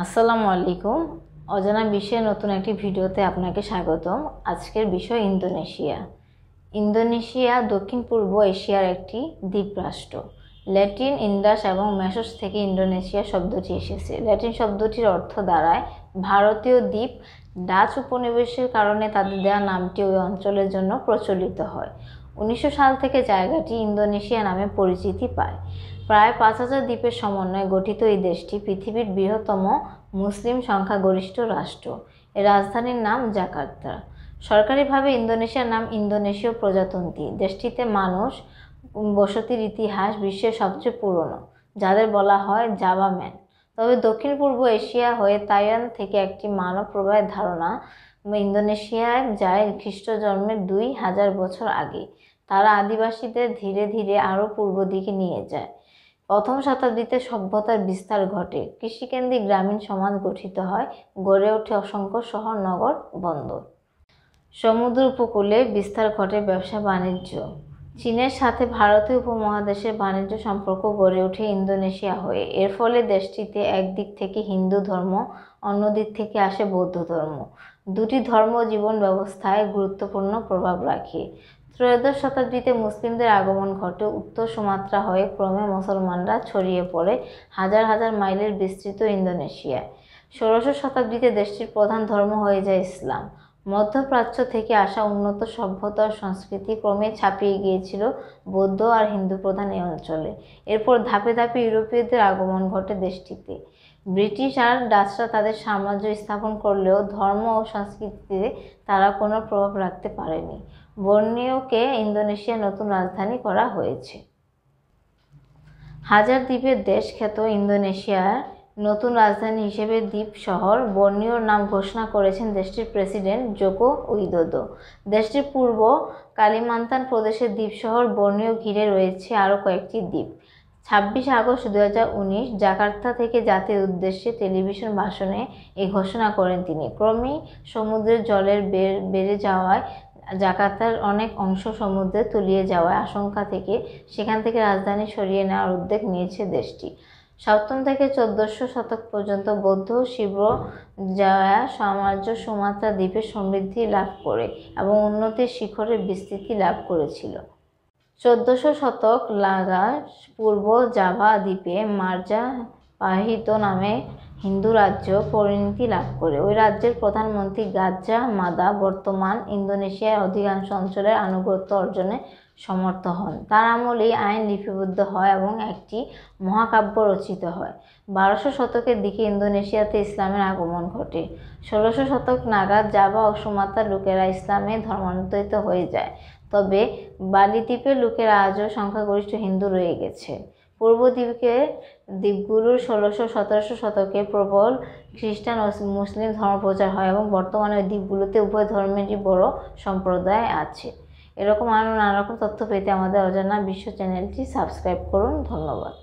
আসসালামু আলাইকুম। অজানা বিশ্বের নতুন একটি ভিডিওতে আপনাকে স্বাগতম। আজকের বিষয় ইন্দোনেশিয়া। ইন্দোনেশিয়া দক্ষিণ পূর্ব এশিয়ার একটি দ্বীপরাষ্ট্র। ল্যাটিন, ইন্ডাস এবং মেসোস থেকে ইন্দোনেশিয়া শব্দটি এসেছে। ল্যাটিন শব্দটির অর্থ দাঁড়ায় ভারতীয় দ্বীপ। ডাচ উপনিবেশের কারণে তাদের দেওয়া নামটি ওই অঞ্চলের জন্য প্রচলিত হয়। 1900 সাল থেকে জায়গাটি ইন্দোনেশিয়া নামে পরিচিতি পায়। প্রায় 5000 দ্বীপের সমন্বয়ে গঠিত এই দেশটি পৃথিবীর বৃহত্তম মুসলিম সংখ্যাগরিষ্ঠ রাষ্ট্র। এর রাজধানীর নাম জাকার্তা। সরকারিভাবে ইন্দোনেশিয়ার নাম ইন্দোনেশীয় প্রজাতন্ত্রী। দেশটিতে মানুষ বসতির ইতিহাস বিশ্বের সবচেয়ে পুরনো, যাদের বলা হয় জাভা ম্যান। তবে দক্ষিণ পূর্ব এশিয়া হয়ে তাইওয়ান থেকে একটি মানব প্রবাহের ধারণা ইন্দোনেশিয়ায় যায় খ্রিস্ট জন্মের 2000 বছর আগে। তারা আদিবাসীদের ধীরে ধীরে আরও পূর্ব দিকে নিয়ে যায়। প্রথম শতাব্দীতে সভ্যতার বিস্তার ঘটে, কৃষিকেন্দ্রিক গ্রামীণ সমাজ গঠিত হয়, গড়ে ওঠে অসংখ্য শহর, নগর, বন্দর। সমুদ্র উপকূলে বিস্তার ঘটে ব্যবসা বাণিজ্য। চীনের সাথে ভারতীয় উপমহাদেশের বাণিজ্য সম্পর্ক গড়ে ওঠে ইন্দোনেশিয়া হয়ে। এর ফলে দেশটিতে একদিক থেকে হিন্দু ধর্ম, অন্য দিক থেকে আসে বৌদ্ধ ধর্ম। দুটি ধর্ম জীবন ব্যবস্থায় গুরুত্বপূর্ণ প্রভাব রাখে। ত্রয়োদশ শতাব্দীতে মুসলিমদের আগমন ঘটে। উত্তর সুমাত্রা হয়ে ক্রমে মুসলমানরা ছড়িয়ে পড়ে হাজার হাজার মাইলের বিস্তৃত ইন্দোনেশিয়ায়। 16শ শতাব্দীতে দেশটির প্রধান ধর্ম হয়ে যায় ইসলাম। মধ্যপ্রাচ্য থেকে আসা উন্নত সভ্যতা ও সংস্কৃতি ক্রমে ছাপিয়ে গিয়েছিল বৌদ্ধ আর হিন্দু প্রধান এই অঞ্চলে। এরপর ধাপে ধাপে ইউরোপীয়দের আগমন ঘটে দেশটিতে। ব্রিটিশ আর ডাচরা তাদের সাম্রাজ্য স্থাপন করলেও ধর্ম ও সংস্কৃতিতে তারা কোনো প্রভাব রাখতে পারেনি। বর্নিওকে ইন্দোনেশিয়ার নতুন রাজধানী করা হয়েছে। হাজার দ্বীপের দেশ খ্যাত ইন্দোনেশিয়ার নতুন রাজধানী হিসেবে দ্বীপ শহর বর্নিওর নাম ঘোষণা করেছেন দেশটির প্রেসিডেন্ট জোকো উইদোদো। দেশটির পূর্ব কালিমান্তান প্রদেশের দ্বীপ শহর বর্নিও ঘিরে রয়েছে আরও কয়েকটি দ্বীপ। 26 আগস্ট 2019 জাকার্তা থেকে জাতির উদ্দেশ্যে টেলিভিশন ভাষণে এই ঘোষণা করেন তিনি। ক্রমেই সমুদ্রের জলের বেড়ে যাওয়ায় জাকার্তার অনেক অংশ সমুদ্রে তলিয়ে যাওয়ার আশঙ্কা থেকে সেখান থেকে রাজধানী সরিয়ে নেওয়ার উদ্যোগ নিয়েছে দেশটি। 7ম থেকে 14শ শতক পর্যন্ত বৌদ্ধ শিবজায়া সাম্রাজ্য সুমাত্রা দ্বীপে সমৃদ্ধি লাভ করে এবং উন্নতির শিখরে বিস্তৃতি লাভ করেছিল। 14শ শতক নাগাদ পূর্ব জাভা দ্বীপে মার্জা পাহিতো নামে হিন্দু রাজ্য পরিণতি লাভ করে। ওই রাজ্যের প্রধানমন্ত্রী গাজ্জা মাদা বর্তমান ইন্দোনেশিয়ার অধিকাংশ অঞ্চলের আনুগত্য অর্জনে সমর্থ হন। তার আমলেই আইন লিপিবদ্ধ হয় এবং একটি মহাকাব্য রচিত হয়। 12শ শতকের দিকে ইন্দোনেশিয়াতে ইসলামের আগমন ঘটে। 16শ শতক নাগাদ জাভা ও সুমাত্রার লোকেরা ইসলামে ধর্মান্তরিত হয়ে যায়। তবে বালি দ্বীপের লোকেরা আজও সংখ্যাগরিষ্ঠ হিন্দু রয়ে গেছে। পূর্ব দ্বীপগুলোর 1600-1700 শতকে প্রবল খ্রিস্টান ও মুসলিম ধর্মপ্রচার হয় এবং বর্তমানে ওই দ্বীপগুলোতে উভয় ধর্মেরই বড় সম্প্রদায় আছে। এরকম আরও নানা রকম তথ্য পেতে আমাদের অজানা বিশ্ব চ্যানেলটি সাবস্ক্রাইব করুন। ধন্যবাদ।